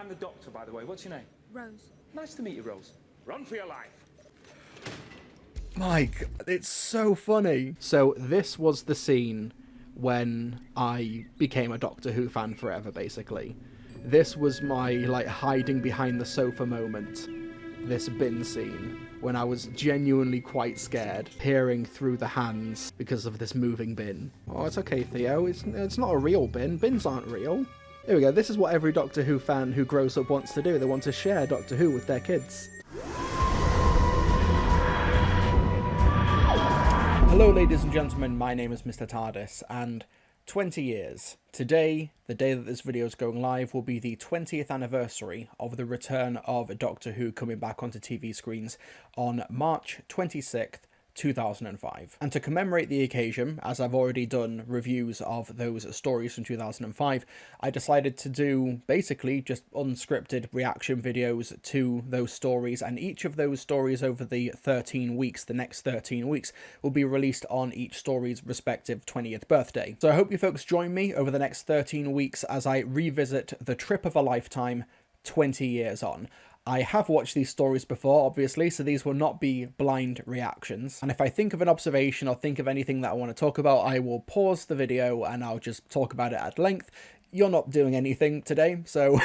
I'm the doctor, by the way. What's your name? Rose. Nice to meet you, Rose. Run for your life. Mike, it's so funny. So this was the scene when I became a Doctor Who fan forever, basically. This was my, like, hiding behind the sofa moment. This bin scene, when I was genuinely quite scared, peering through the hands because of this moving bin. Oh, it's okay, Theo. It's not a real bin. Bins aren't real. Here we go. This is what every Doctor Who fan who grows up wants to do. They want to share Doctor Who with their kids. Hello, ladies and gentlemen. My name is Mr. TARDIS, and 20 years. Today, the day that this video is going live, will be the 20th anniversary of the return of Doctor Who coming back onto TV screens on March 26th, 2005. And to commemorate the occasion, as I've already done reviews of those stories from 2005, I decided to do basically just unscripted reaction videos to those stories, and each of those stories over the 13 weeks, the next 13 weeks, will be released on each story's respective 20th birthday. So I hope you folks join me over the next 13 weeks as I revisit the trip of a lifetime 20 years on. I have watched these stories before, obviously, so these will not be blind reactions. And if I think of an observation or think of anything that I want to talk about, I will pause the video and I'll just talk about it at length. You're not doing anything today, so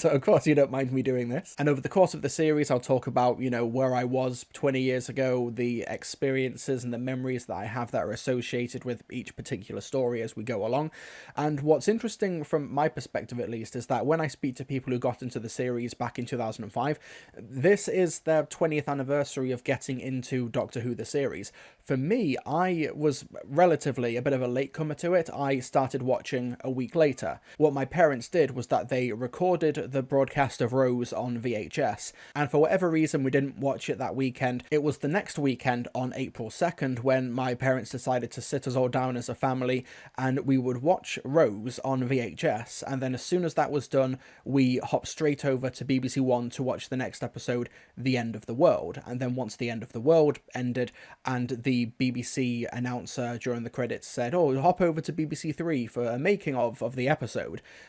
of course you don't mind me doing this. And over the course of the series, I'll talk about, you know, where I was 20 years ago, the experiences and the memories that I have that are associated with each particular story as we go along. And what's interesting from my perspective, at least, is that when I speak to people who got into the series back in 2005, this is their 20th anniversary of getting into Doctor Who the series. For me, I was relatively a bit of a latecomer to it. I started watching a week later. What my parents did was that they recorded the broadcast of Rose on VHS, and for whatever reason we didn't watch it that weekend. It was the next weekend on April 2nd when my parents decided to sit us all down as a family and we would watch Rose on VHS, and then as soon as that was done we hopped straight over to BBC One to watch the next episode, The End of the World. And then once The End of the World ended and the BBC announcer during the credits said, oh, hop over to BBC Three for a making of the episode,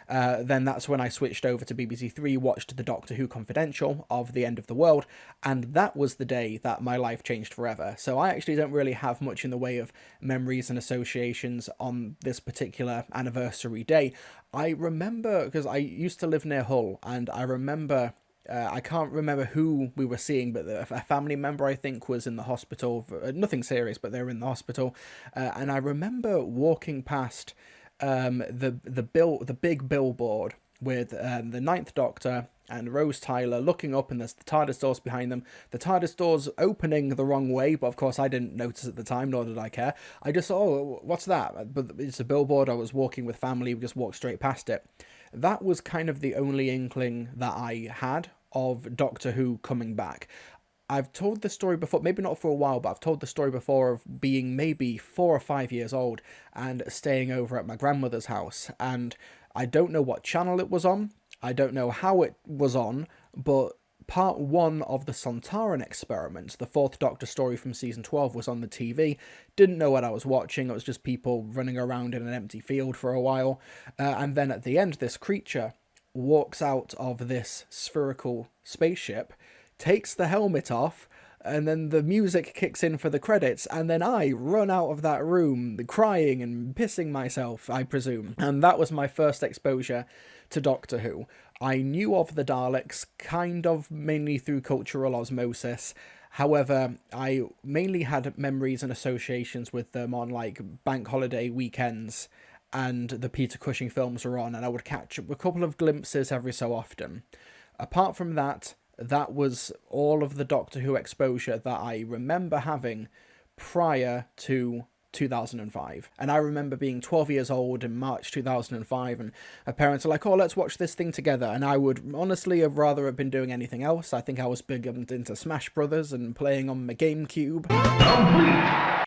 then that's when I switched over to BBC Three, watched the Doctor Who Confidential of The End of the World, and that was the day that my life changed forever. So I actually don't really have much in the way of memories and associations on this particular anniversary day. I remember, because I used to live near Hull, and I remember I can't remember who we were seeing, but a family member, I think, was in the hospital. Nothing serious, but they were in the hospital. And I remember walking past the big billboard with the Ninth Doctor and Rose Tyler looking up, and there's the TARDIS doors behind them. The TARDIS doors opening the wrong way, but of course I didn't notice at the time, nor did I care. I just saw, oh, what's that? But it's a billboard. I was walking with family, we just walked straight past it. That was kind of the only inkling that I had of Doctor Who coming back. I've told the story before, maybe not for a while, but I've told the story before of being maybe 4 or 5 years old and staying over at my grandmother's house. And I don't know what channel it was on. I don't know how it was on, but part 1 of the Sontaran experiment, the 4th Doctor story from season 12, was on the TV. Didn't know what I was watching. It was just people running around in an empty field for a while. And then at the end, this creature walks out of this spherical spaceship, takes the helmet off, and then the music kicks in for the credits, and then I run out of that room crying and pissing myself, I presume. And that was my first exposure to Doctor Who. I knew of the Daleks kind of mainly through cultural osmosis. However, I mainly had memories and associations with them on like bank holiday weekends, and the Peter Cushing films were on, and I would catch a couple of glimpses every so often. Apart from that, that was all of the Doctor Who exposure that I remember having prior to 2005. And I remember being 12 years old in March 2005, and my parents are like, oh, let's watch this thing together. And I would honestly have rather have been doing anything else. I think I was big into Smash Brothers and playing on my GameCube.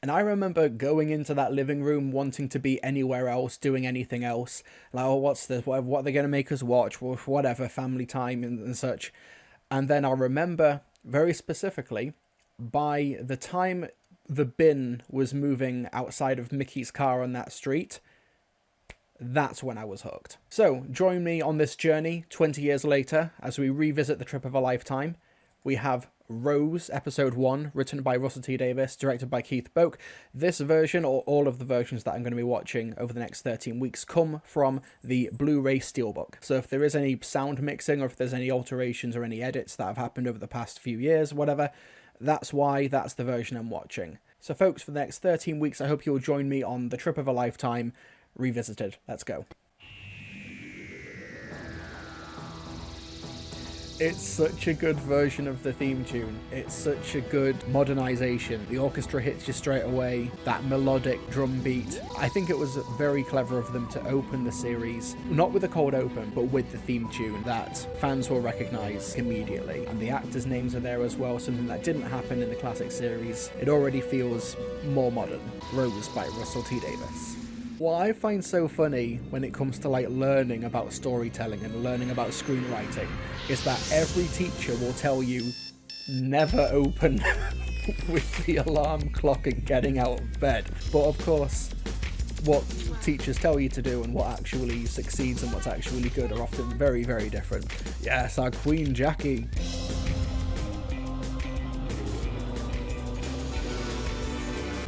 And I remember going into that living room wanting to be anywhere else, doing anything else. Like, oh, what's this? What are they going to make us watch? Whatever, family time and such. And then I remember very specifically, by the time the bin was moving outside of Mickey's car on that street, that's when I was hooked. So join me on this journey 20 years later as we revisit the trip of a lifetime. We have Rose, episode 1, written by Russell T Davies, directed by Keith Boak. This version, or all of the versions that I'm going to be watching over the next 13 weeks, come from the Blu-ray Steelbook. So if there is any sound mixing, or if there's any alterations or any edits that have happened over the past few years, whatever, that's why that's the version I'm watching. So folks, for the next 13 weeks, I hope you'll join me on the trip of a lifetime revisited. Let's go. It's such a good version of the theme tune. It's such a good modernization. The orchestra hits you straight away, that melodic drum beat. I think it was very clever of them to open the series, not with a cold open, but with the theme tune that fans will recognize immediately. And the actors' names are there as well, something that didn't happen in the classic series. It already feels more modern. Rose by Russell T Davies. What I find so funny when it comes to like learning about storytelling and learning about screenwriting is that every teacher will tell you never open with the alarm clock and getting out of bed. But of course, what teachers tell you to do and what actually succeeds and what's actually good are often very, very different. Yes, our Queen Jackie.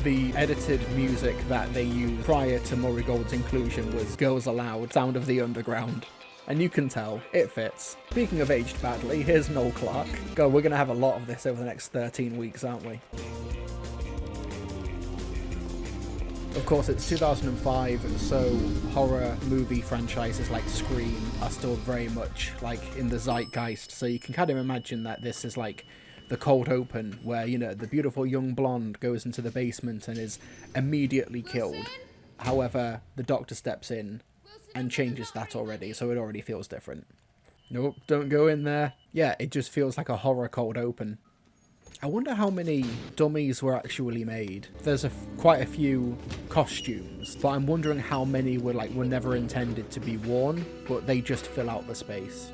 The edited music that they used prior to Murray Gold's inclusion was Girls Aloud, Sound of the Underground. And you can tell, it fits. Speaking of aged badly, here's Noel Clarke. God, we're going to have a lot of this over the next 13 weeks, aren't we? Of course, it's 2005, so horror movie franchises like Scream are still very much like in the zeitgeist, so you can kind of imagine that this is like the cold open where, you know, the beautiful young blonde goes into the basement and is immediately killed. However, the doctor steps in and changes that already, so it already feels different. Nope, don't go in there. Yeah, it just feels like a horror cold open. I wonder how many dummies were actually made. There's quite a few costumes, but I'm wondering how many were never intended to be worn, but they just fill out the space.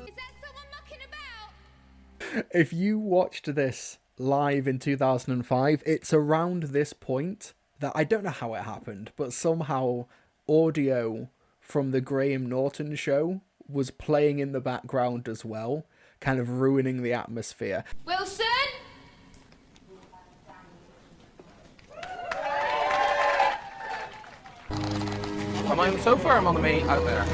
If you watched this live in 2005, it's around this point that I don't know how it happened, but somehow audio from the Graham Norton show was playing in the background as well, kind of ruining the atmosphere. Wilson? Am I on the sofa or am I on the main out there?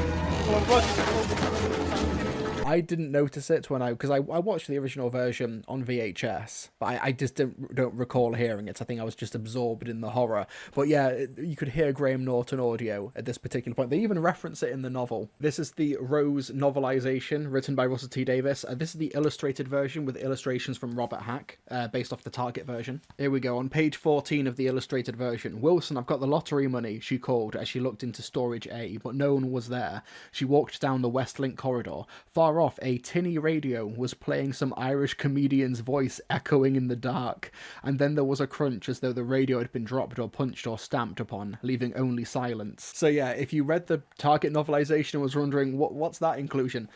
I didn't notice it because I watched the original version on VHS, but I just don't recall hearing it. I think I was just absorbed in the horror. But yeah, you could hear Graham Norton audio at this particular point. They even reference it in the novel. This is the Rose novelization written by Russell T Davies. This is the illustrated version with illustrations from Robert Hack, based off the Target version. Here we go, on page 14 of the illustrated version. Wilson, I've got the lottery money, she called as she looked into storage A, but no one was there. She walked down the Westlink corridor. Far off, a tinny radio was playing some Irish comedian's voice echoing in the dark, and then there was a crunch as though the radio had been dropped or punched or stamped upon, leaving only silence. So yeah, if you read the Target novelization and was wondering what's that inclusion,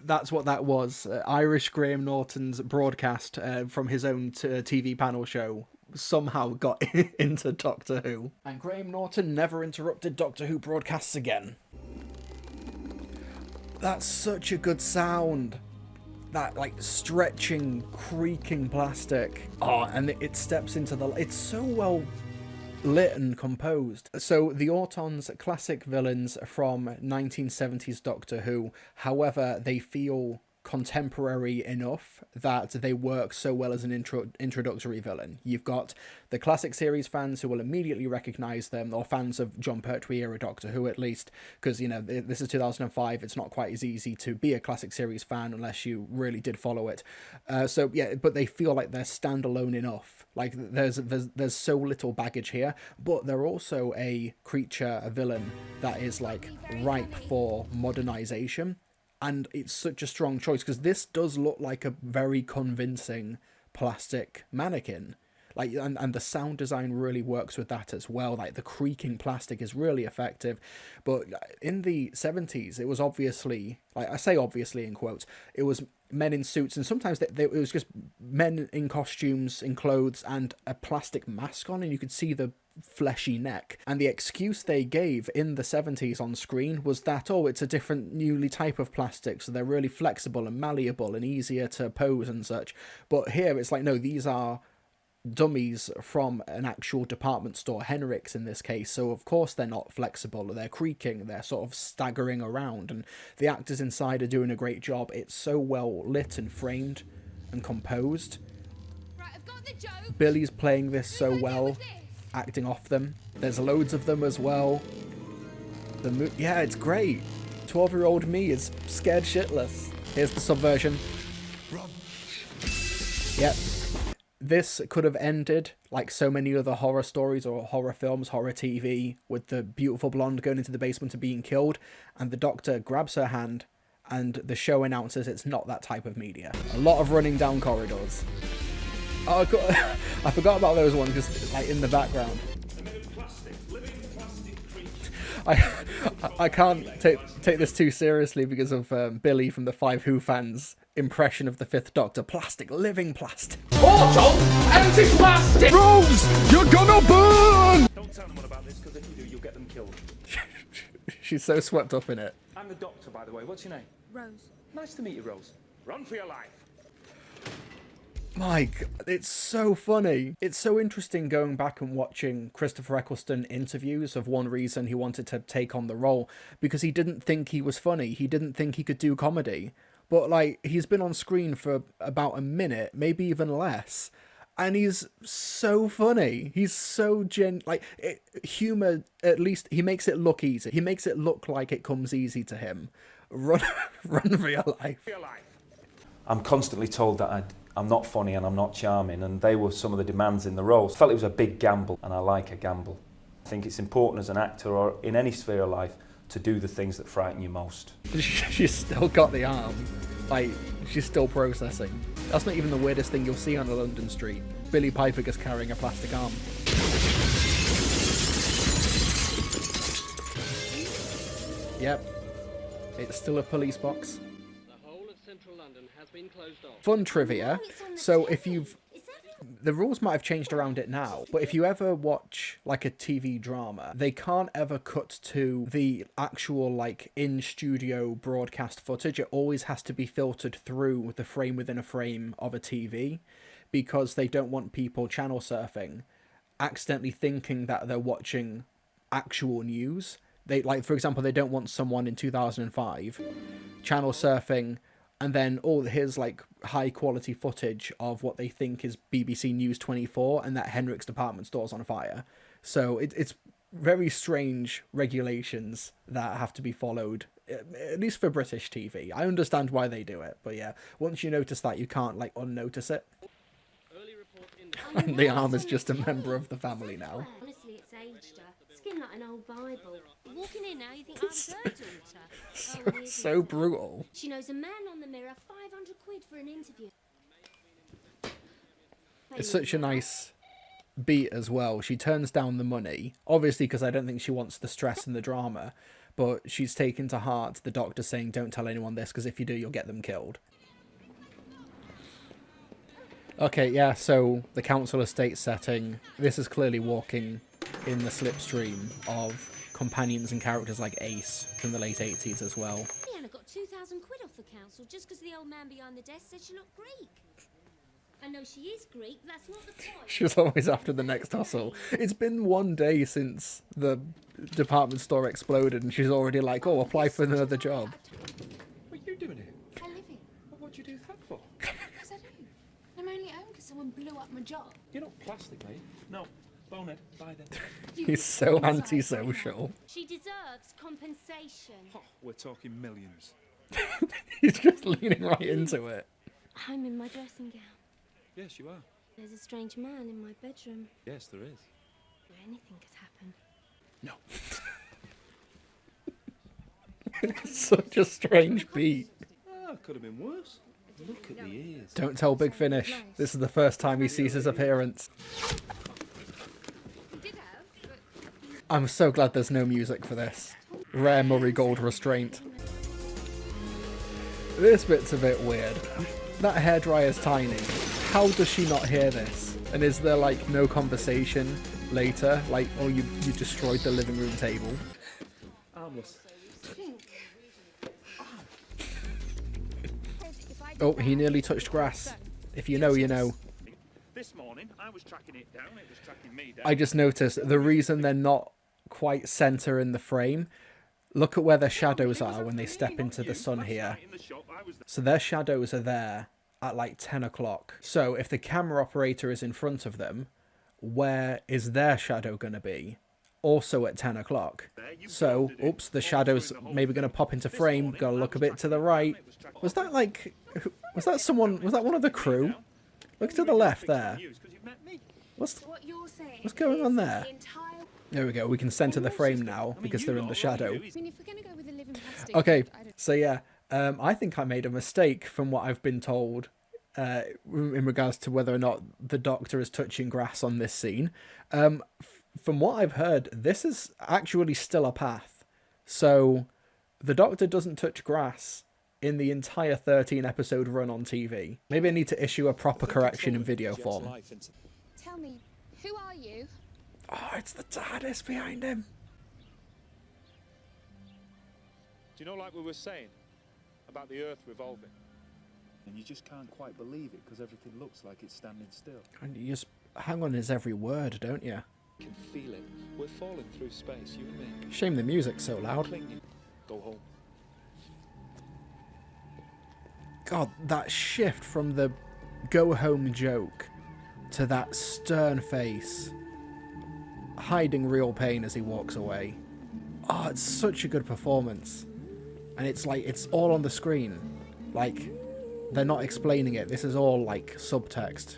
that's what that was. Irish Graham Norton's broadcast from his own TV panel show somehow got into Doctor Who. And Graham Norton never interrupted Doctor Who broadcasts again. That's such a good sound. That like stretching, creaking plastic. Oh, and it steps into the... It's so well lit and composed. So the Autons, classic villains from 1970s Doctor Who. However, they feel contemporary enough that they work so well as an introductory villain. You've got the classic series fans who will immediately recognize them, or fans of John Pertwee era Doctor Who at least, because, you know, this is 2005, it's not quite as easy to be a classic series fan unless you really did follow it. So yeah, but they feel like they're standalone enough. Like there's so little baggage here, but they're also a villain that is like ripe for modernization. And it's such a strong choice because this does look like a very convincing plastic mannequin. Like, and the sound design really works with that as well. Like, the creaking plastic is really effective. But in the 70s, it was obviously, like, I say obviously in quotes, it was men in suits, and sometimes it was just men in costumes, in clothes, and a plastic mask on, and you could see the fleshy neck. And the excuse they gave in the 70s on screen was that, oh, it's a different newly type of plastic, so they're really flexible and malleable and easier to pose and such. But here it's like, no, these are dummies from an actual department store, Henrik's in this case, so of course they're not flexible, they're creaking, they're sort of staggering around, and the actors inside are doing a great job. It's so well lit and framed and composed. Right, I've got the joke. Billy's playing this so well, acting off them. There's loads of them as well. Yeah, it's great. 12-year-old me is scared shitless. Here's the subversion. Yep. This could have ended like so many other horror stories or horror films, horror TV, with the beautiful blonde going into the basement and being killed, and the doctor grabs her hand, and the show announces it's not that type of media. A lot of running down corridors. Oh, I forgot about those ones, just like in the background. I can't take this too seriously because of Billy from the Five Who fans' impression of the Fifth Doctor. Plastic, living plastic. Portal, anti-plastic! Rose, you're gonna burn! Don't tell anyone about this, because if you do, you'll get them killed. She's so swept up in it. I'm the doctor, by the way. What's your name? Rose. Nice to meet you, Rose. Run for your life. Mike, it's so funny. It's so interesting going back and watching Christopher Eccleston interviews of one reason he wanted to take on the role, because he didn't think he was funny. He didn't think he could do comedy. But, like, he's been on screen for about a minute, maybe even less, and he's so funny. He's so humor, at least, he makes it look easy. He makes it look like it comes easy to him. Run for your life. For your life. I'm constantly told that I'm not funny and I'm not charming, and they were some of the demands in the role. I felt it was a big gamble, and I like a gamble. I think it's important as an actor or in any sphere of life to do the things that frighten you most. She's still got the arm. Like, she's still processing. That's not even the weirdest thing you'll see on a London street. Billy Piper just carrying a plastic arm. Yep. It's still a police box. The whole of central London has been closed off. Fun trivia. So if you've... The rules might have changed around it now, but if you ever watch like a TV drama, they can't ever cut to the actual like in-studio broadcast footage. It always has to be filtered through the frame within a frame of a TV, because they don't want people channel surfing, accidentally thinking that they're watching actual news. They, like, for example, they don't want someone in 2005 channel surfing and then, oh, here's like high quality footage of what they think is BBC News 24 and that Henrik's department store's on fire. So it's very strange regulations that have to be followed, at least for British TV. I understand why they do it, but yeah, once you notice that, you can't like unnotice it. Early report And the arm is just a member of the family now. Honestly, it's aged her. Skin like an old Bible. Walking in now, you think I'm her daughter. So brutal. She knows a man on the mirror, 500 quid for an interview. It's such a nice beat as well. She turns down the money, obviously because I don't think she wants the stress and the drama, but she's taken to heart the doctor saying, don't tell anyone this, because if you do, you'll get them killed. Okay, yeah, so the council estate setting. This is clearly walking in the slipstream of companions and characters like Ace from the late 80s as well. Leanna got 2,000 quid off the council just because the old man behind the desk said she looked Greek. I know she is Greek, but that's not the point. She's always after the next hustle. It's been one day since the department store exploded and she's already like, oh, apply for another job. What are you doing here? I live here. Well, what'd you do that for? Because I do. I'm only home because someone blew up my job. You're not plastic, mate. No. Bonehead. Bye then. He's so antisocial. She deserves compensation. Oh, we're talking millions. He's just leaning right into it. I'm in my dressing gown. Yes, you are. There's a strange man in my bedroom. Yes, there is. Where anything could happen. No. Such a strange beat. Ah, could have been worse. Look at the ears. Don't tell Big Finish. This is the first time he sees his appearance. He did have, but I'm so glad there's no music for this. Rare Murray Gold restraint. This bit's a bit weird. That hairdryer's tiny. How does she not hear this? And is there like no conversation later? Like, oh, you destroyed the living room table. Harmless. Oh, he nearly touched grass. If you know, you know. This morning, I was tracking it down. It was tracking me down. I just noticed the reason they're not quite center in the frame. Look at where their shadows are when they step into the sun here. So their shadows are there at like 10 o'clock. So if the camera operator is in front of them, where is their shadow going to be? Also at 10 o'clock. So, oops, the shadow's maybe going to pop into frame. Got to look a bit to the right. Was that like... Was that someone... Was that one of the crew? Look to the left there. What's going on there? There we go. We can center the frame now because they're in the shadow. I mean, if we're going to go with the living plastic, Okay, so yeah, I think I made a mistake from what I've been told in regards to whether or not the Doctor is touching grass on this scene. From what I've heard, this is actually still a path. So the Doctor doesn't touch grass in the entire 13-episode run on TV. Maybe I need to issue a proper correction in video form. tell me, who are you? Oh, it's the TARDIS behind him. Do you know, like we were saying, about the Earth revolving? And you just can't quite believe it because everything looks like it's standing still. And you just hang on his every word, don't you? You can feel it. We're falling through space, you and me. Shame the music's so loud. Clinging. Go home. God, that shift from the go home joke to that stern face, hiding real pain as he walks away. Oh, it's such a good performance. And it's like, it's all on the screen. Like, they're not explaining it. This is all like subtext.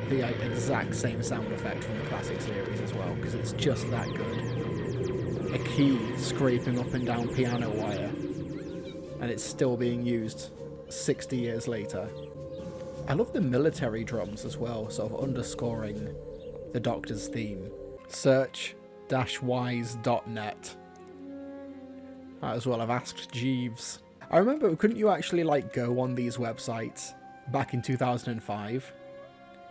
The exact same sound effect from the classic series as well, because it's just that good. A key scraping up and down piano wire, and it's still being used 60 years later. I love the military drums as well, sort of underscoring the Doctor's theme. Search-wise.net. Might as well have asked Jeeves. I remember, couldn't you actually like go on these websites back in 2005?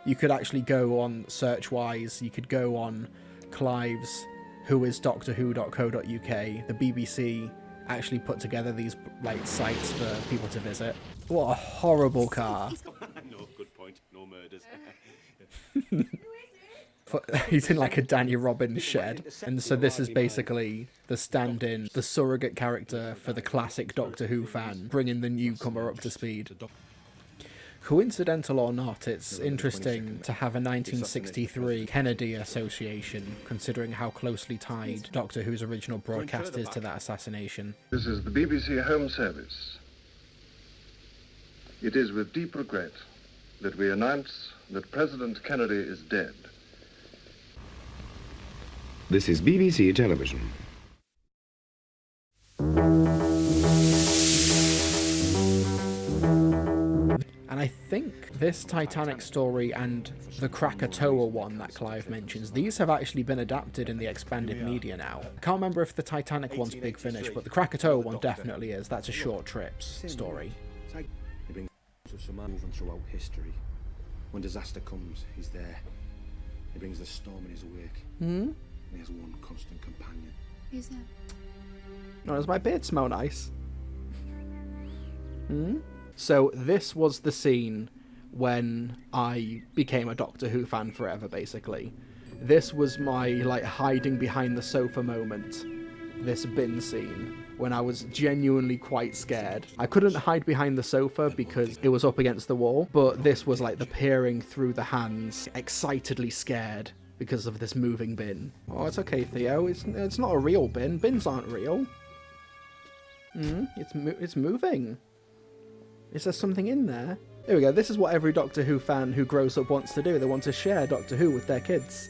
You could actually go on Searchwise, you could go on Clive's whoisdoctorwho.co.uk. The BBC actually put together these like sites for people to visit. What a horrible car. No, good point. No murders. He's in like a Danny Robbins shed. And so this is basically the stand-in, the surrogate character for the classic Doctor Who fan, bringing the newcomer up to speed. Coincidental or not, it's interesting to have a 1963 Kennedy association, considering how closely tied Doctor Who's original broadcast is to that assassination. This is the BBC Home Service. It is with deep regret that we announce that President Kennedy is dead. This is BBC Television. And I think this Titanic story and the Krakatoa one that Clive mentions, these have actually been adapted in the expanded media now. I can't remember if the Titanic one's Big Finish, but the Krakatoa one definitely is. That's a short trips story. He brings some movement throughout history. When disaster comes, he's there. He brings the storm in his wake. And he has one constant companion. Who's that? Oh, does my beard smell nice? So this was the scene when I became a Doctor Who fan forever, basically. This was my, like, hiding behind the sofa moment. This bin scene, when I was genuinely quite scared. I couldn't hide behind the sofa because it was up against the wall, but this was like the peering through the hands, excitedly scared because of this moving bin. Oh, it's okay, Theo. It's not a real bin. Bins aren't real. It's moving. Is there something in there? There we go. This is what every Doctor Who fan who grows up wants to do. They want to share Doctor Who with their kids.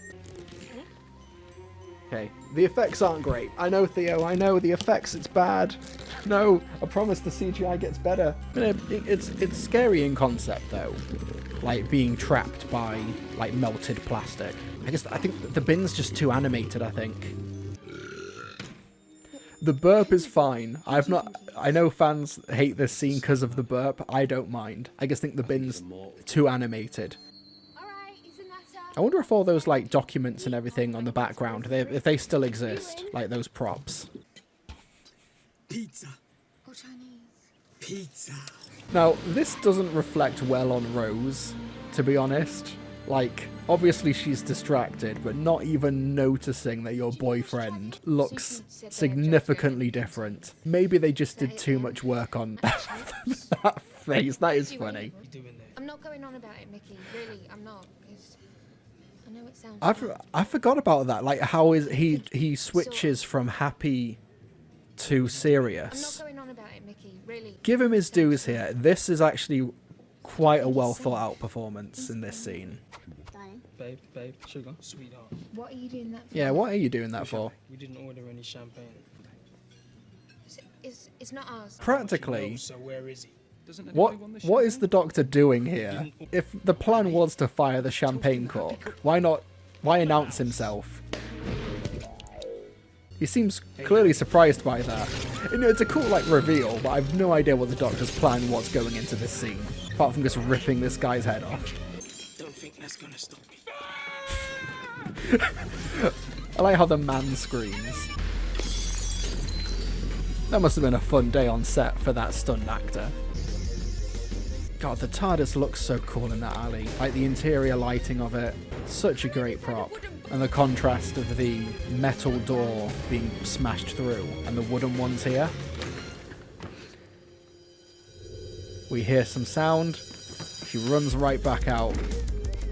Okay, the effects aren't great. I know, Theo, I know the effects, it's bad. No, I promise the CGI gets better. It's scary in concept though, like being trapped by like melted plastic. I think the bin's just too animated. I think the burp is fine. I know fans hate this scene because of the burp. I don't mind. I just think the bin's too animated. I wonder if all those like documents and everything on the background, if they still exist, like those props. Pizza. Or Chinese. Pizza. Now, this doesn't reflect well on Rose, to be honest. Like, obviously she's distracted, but not even noticing that your boyfriend looks significantly different. Maybe they just did too much work on that face. That is funny. I'm not going on about it, Mickey. Really, I'm not. I know it sounds. I forgot about that. Like, how is he switches from happy to serious. I'm not going on about it, Mickey. Really. Give him his dues here. This is actually quite a well thought out performance in this scene. Babe, sugar, sweetheart. What are you doing that for? Yeah, what are you doing that for? We didn't order any champagne. It's not ours. Practically. So where is he? What is the Doctor doing here? If the plan was to fire the champagne cork, why announce himself? He seems clearly surprised by that. You know, it's a cool like reveal, but I've no idea what the Doctor's plan was going into this scene, apart from just ripping this guy's head off. Don't think that's gonna stop me. I like how the man screams. That must have been a fun day on set for that stunned actor. God, the TARDIS looks so cool in that alley. Like the interior lighting of it, such a great prop. And the contrast of the metal door being smashed through and the wooden ones here. We hear some sound. She runs right back out.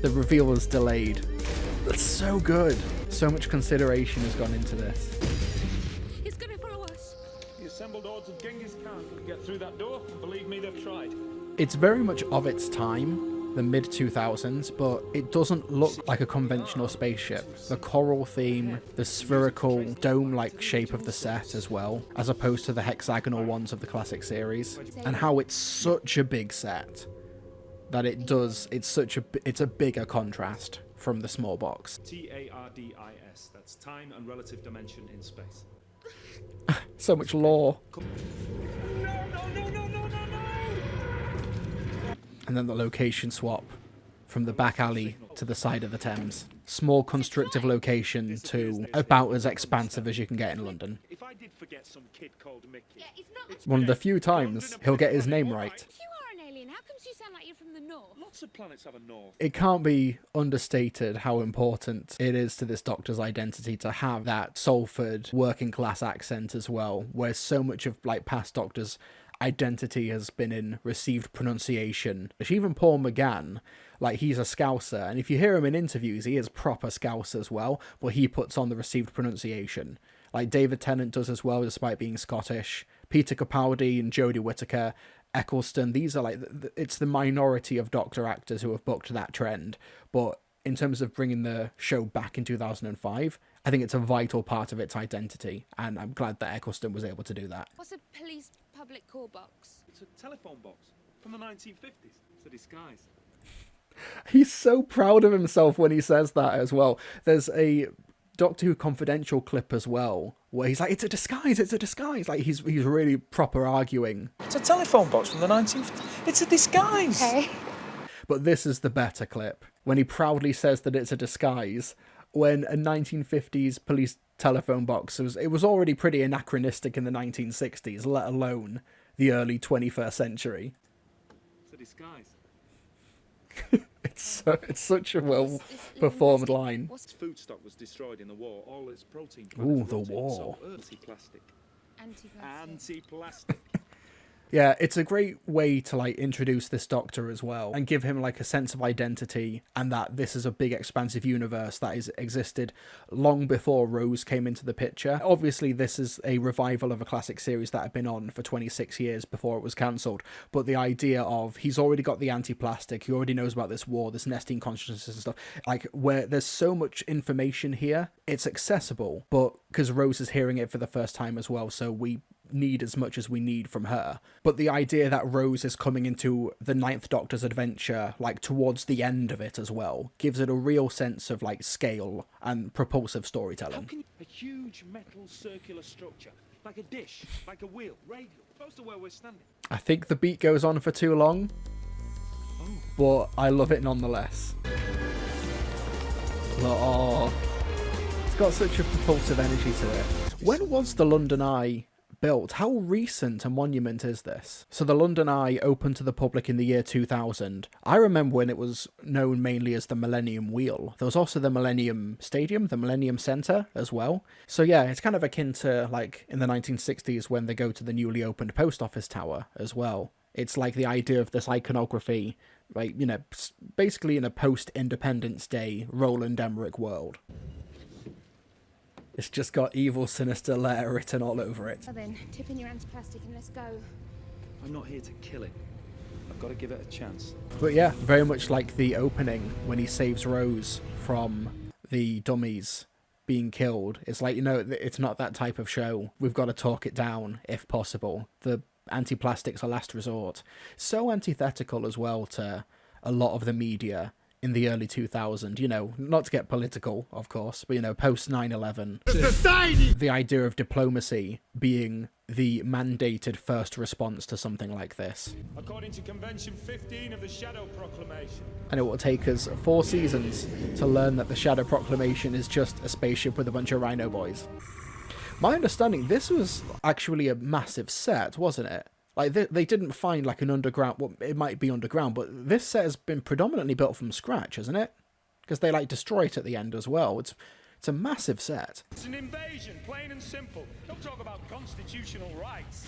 The reveal is delayed. That's so good. So much consideration has gone into this. It's gonna follow us. The assembled hordes of Genghis Khan can get through that door, and believe me, they've tried. It's very much of its time, the mid-2000s, but it doesn't look like a conventional spaceship. The coral theme, the spherical dome-like shape of the set as well, as opposed to the hexagonal ones of the classic series, and how it's such a big set that it's a bigger contrast from the small box. TARDIS, that's time and relative dimension in space. So much lore. And then the location swap from the back alley to the side of the Thames. Small constrictive location to about as expansive as you can get in London. If I did forget some kid called Mickey. One of the few times he'll get his name right. If you are an alien, how come you sound like you're from the north? Lots of planets have a north. It can't be understated how important it is to this Doctor's identity to have that Salford working class accent as well, where so much of like past Doctors' identity has been in received pronunciation. Even Paul McGann, like he's a Scouser, and if you hear him in interviews, he is proper Scouse as well, but he puts on the received pronunciation. Like David Tennant does as well, despite being Scottish. Peter Capaldi and Jodie Whittaker, Eccleston, these are like, it's the minority of Doctor actors who have booked that trend, but in terms of bringing the show back in 2005, I think it's a vital part of its identity, and I'm glad that Eccleston was able to do that. What's a police public call box? It's a telephone box from the 1950s. It's a disguise. He's so proud of himself when he says that as well. There's a Doctor Who Confidential clip as well, where he's like, it's a disguise. Like, he's really proper arguing. It's a telephone box from the 1950s. It's a disguise. Okay. But this is the better clip, when he proudly says that it's a disguise, when a 1950s police telephone box it was already pretty anachronistic in the 1960s, let alone the early 21st century. It's a disguise. It's such a well performed line. Its food stock was destroyed in the war. All its protein. Ooh, the war. Anti-plastic. Anti-plastic. Anti-plastic. Yeah, it's a great way to like introduce this Doctor as well and give him like a sense of identity, and that this is a big expansive universe that has existed long before Rose came into the picture. Obviously, this is a revival of a classic series that had been on for 26 years before it was cancelled, but the idea of he's already got the anti-plastic, he already knows about this war, this nesting consciousness and stuff, like where there's so much information here, it's accessible, but because Rose is hearing it for the first time as well, so we need as much as we need from her. But the idea that Rose is coming into the Ninth Doctor's adventure, like, towards the end of it as well, gives it a real sense of, like, scale and propulsive storytelling. A huge metal circular structure, like a dish, like a wheel, radial, close to where we're standing. I think the beat goes on for too long, but I love it nonetheless. Oh, it's got such a propulsive energy to it. When was the London Eye built? How recent a monument is this? So the London Eye opened to the public in the year 2000. I remember when it was known mainly as the Millennium Wheel. There was also the Millennium Stadium, the Millennium Centre as well. So yeah, it's kind of akin to, like, in the 1960s when they go to the newly opened Post Office Tower as well. It's like the idea of this iconography, like, you know, basically in a post-Independence Day Roland Emmerich world. It's just got evil, sinister lair written all over it. Well then, tip in your anti-plastic and let's go. I'm not here to kill it. I've got to give it a chance. But yeah, very much like the opening when he saves Rose from the dummies being killed. It's like, you know, it's not that type of show. We've got to talk it down if possible. The anti-plastic's a last resort. So antithetical as well to a lot of the media in the early 2000s, you know, not to get political, of course, but, you know, post 9/11. Society! The idea of diplomacy being the mandated first response to something like this. According to Convention 15 of the Shadow Proclamation. And it will take us 4 seasons to learn that the Shadow Proclamation is just a spaceship with a bunch of rhino boys. My understanding, this was actually a massive set, wasn't it? Like, they didn't find, like, an underground... Well, it might be underground, but this set has been predominantly built from scratch, hasn't it? Because they, like, destroy it at the end as well. It's a massive set. It's an invasion, plain and simple. Don't talk about constitutional rights.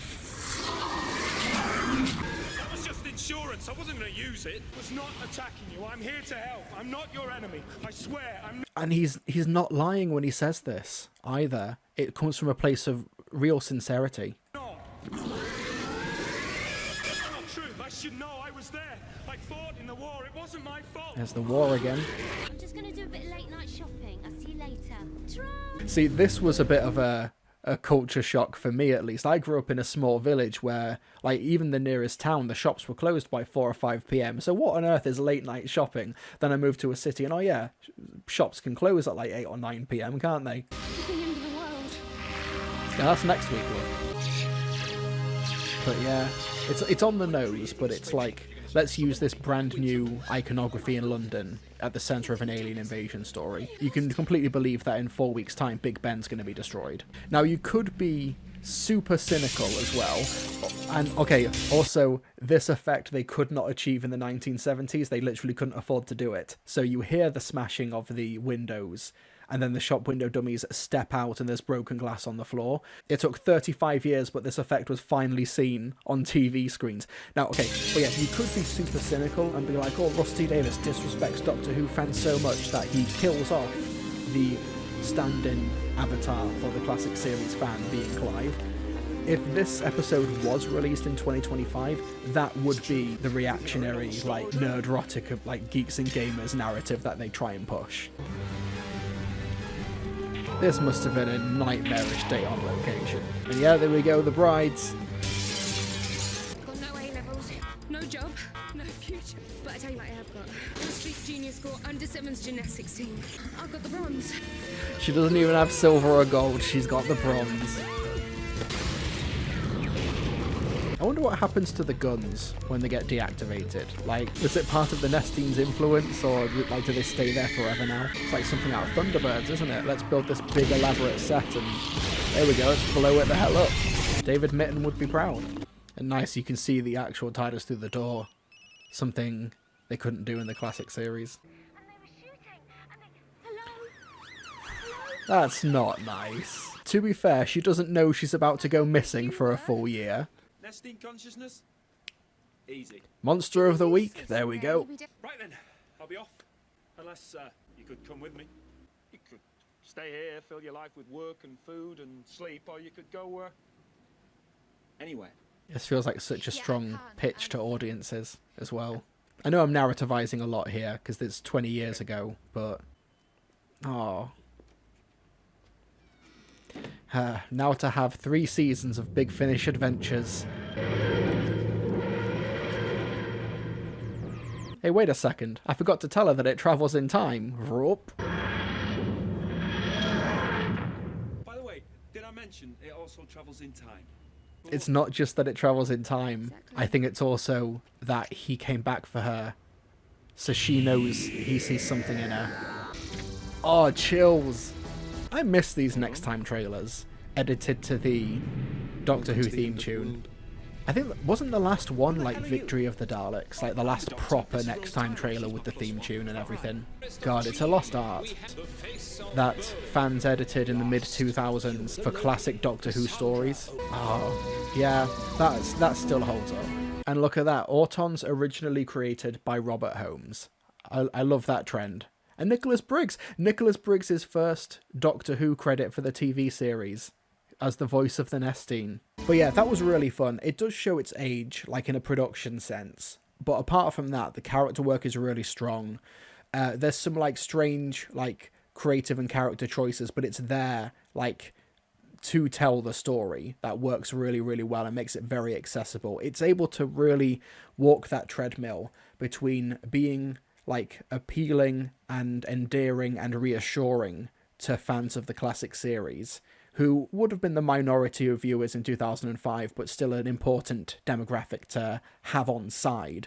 That was just insurance. I wasn't going to use it. I was not attacking you. I'm here to help. I'm not your enemy. I swear, I'm not... And he's not lying when he says this, either. It comes from a place of real sincerity. No. I should know I was there. I fought in the war. It wasn't my fault. There's the war again. I'm just going to do a bit of late night shopping. I'll see you later. Try. See, this was a bit of a culture shock for me, at least. I grew up in a small village where, like, even the nearest town, the shops were closed by 4 or 5 p.m. So what on earth is late night shopping? Then I moved to a city and, oh yeah, shops can close at like 8 or 9 p.m, can't they? The end of the world. Yeah, that's next week, love. But yeah, it's on the nose, but it's like, let's use this brand new iconography in London at the centre of an alien invasion story. You can completely believe that in 4 weeks' time, Big Ben's going to be destroyed. Now, you could be super cynical as well. And, okay, also, this effect they could not achieve in the 1970s. They literally couldn't afford to do it. So you hear the smashing of the windows, and then the shop window dummies step out and there's broken glass on the floor. It took 35 years, but this effect was finally seen on TV screens. Now, okay, but yeah, you could be super cynical and be like, oh, Rusty Davis disrespects Doctor Who fans so much that he kills off the stand-in avatar for the classic series fan being Clive. If this episode was released in 2025, that would be the reactionary, like, nerd-rotic, like, geeks and gamers narrative that they try and push. This must have been a nightmarish day on location. And yeah, there we go, the brides. Got no A-levels, no job, no future. But I tell you what I have got. Street junior score under 7's gymnastics team. I've got the bronze. She doesn't even have silver or gold, she's got the bronze. I wonder what happens to the guns when they get deactivated. Like, is it part of the Nestine's influence, or like do they stay there forever now? It's like something out of Thunderbirds, isn't it? Let's build this big elaborate set and there we go, let's blow it the hell up. David Mitton would be proud. And nice, you can see the actual TARDIS through the door. Something they couldn't do in the classic series. That's not nice. To be fair, she doesn't know she's about to go missing for a full year. Nestine consciousness? Easy. Monster of the week, there we go. Right then, I'll be off. Unless you could come with me. You could stay here, fill your life with work and food and sleep, or you could go anywhere. This feels like such a strong pitch to audiences as well. I know I'm narrativizing a lot here because it's 20 years ago, but... Oh. Now to have 3 seasons of Big Finish adventures. Hey, wait a second. I forgot to tell her that it travels in time. Roop. By the way, did I mention it also travels in time? It's not just that it travels in time. I think it's also that he came back for her. So she knows he sees something in her. Oh, chills. I miss these Next Time trailers. Edited to the Doctor Who theme tune. I think, wasn't the last one like Victory of the Daleks? Like the last proper Next Time trailer with the theme tune and everything. God, it's a lost art. That fans edited in the mid-2000s for classic Doctor Who stories. Oh, yeah, that still holds up. And look at that, Autons originally created by Robert Holmes. I love that trend. And Nicholas Briggs! Nicholas Briggs' first Doctor Who credit for the TV series as the voice of the Nestine. But yeah, that was really fun. It does show its age, like in a production sense. But apart from that, the character work is really strong. There's some like strange, like creative and character choices, but it's there, like, to tell the story that works really, really well and makes it very accessible. It's able to really walk that treadmill between being like appealing and endearing and reassuring to fans of the classic series, who would have been the minority of viewers in 2005, but still an important demographic to have on side,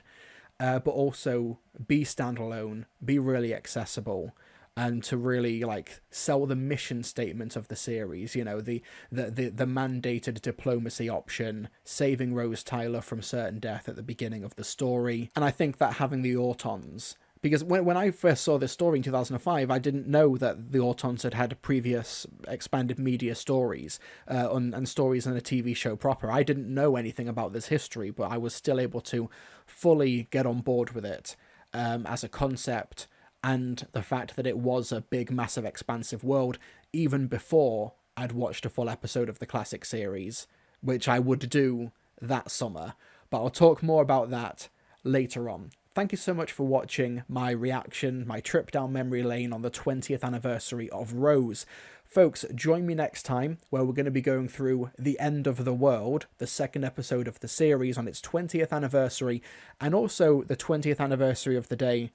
but also be standalone, be really accessible, and to really like sell the mission statement of the series, you know, the mandated diplomacy option, saving Rose Tyler from certain death at the beginning of the story. And I think that having the Autons, because when I first saw this story in 2005, I didn't know that the Autons had previous expanded media stories and stories in a TV show proper. I didn't know anything about this history, but I was still able to fully get on board with it as a concept, and the fact that it was a big, massive, expansive world, even before I'd watched a full episode of the classic series, which I would do that summer. But I'll talk more about that later on. Thank you so much for watching my reaction, my trip down memory lane on the 20th anniversary of Rose. Folks, join me next time, where we're going to be going through The End of the World, the second episode of the series on its 20th anniversary, and also the 20th anniversary of the day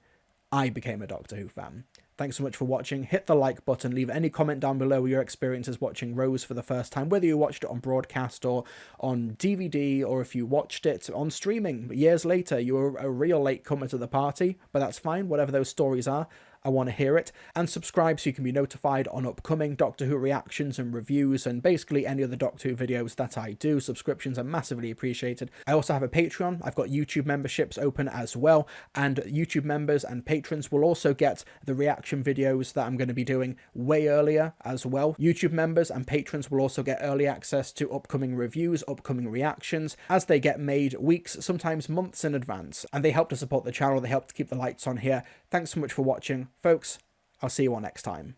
I became a Doctor Who fan. Thanks so much for watching. Hit the like button, leave any comment down below your experiences watching Rose for the first time, whether you watched it on broadcast or on DVD, or if you watched it on streaming years later. You were a real late comer to the party, but that's fine, whatever those stories are. I want to hear it. And subscribe so you can be notified on upcoming Doctor Who reactions and reviews, and basically any other Doctor Who videos that I do. Subscriptions are massively appreciated. I also have a Patreon. I've got YouTube memberships open as well, and YouTube members and patrons will also get the reaction videos that I'm going to be doing way earlier as well. YouTube members and patrons will also get early access to upcoming reviews, upcoming reactions, as they get made weeks, sometimes months in advance, and they help to support the channel. They help to keep the lights on here. Thanks so much for watching. Folks, I'll see you all next time.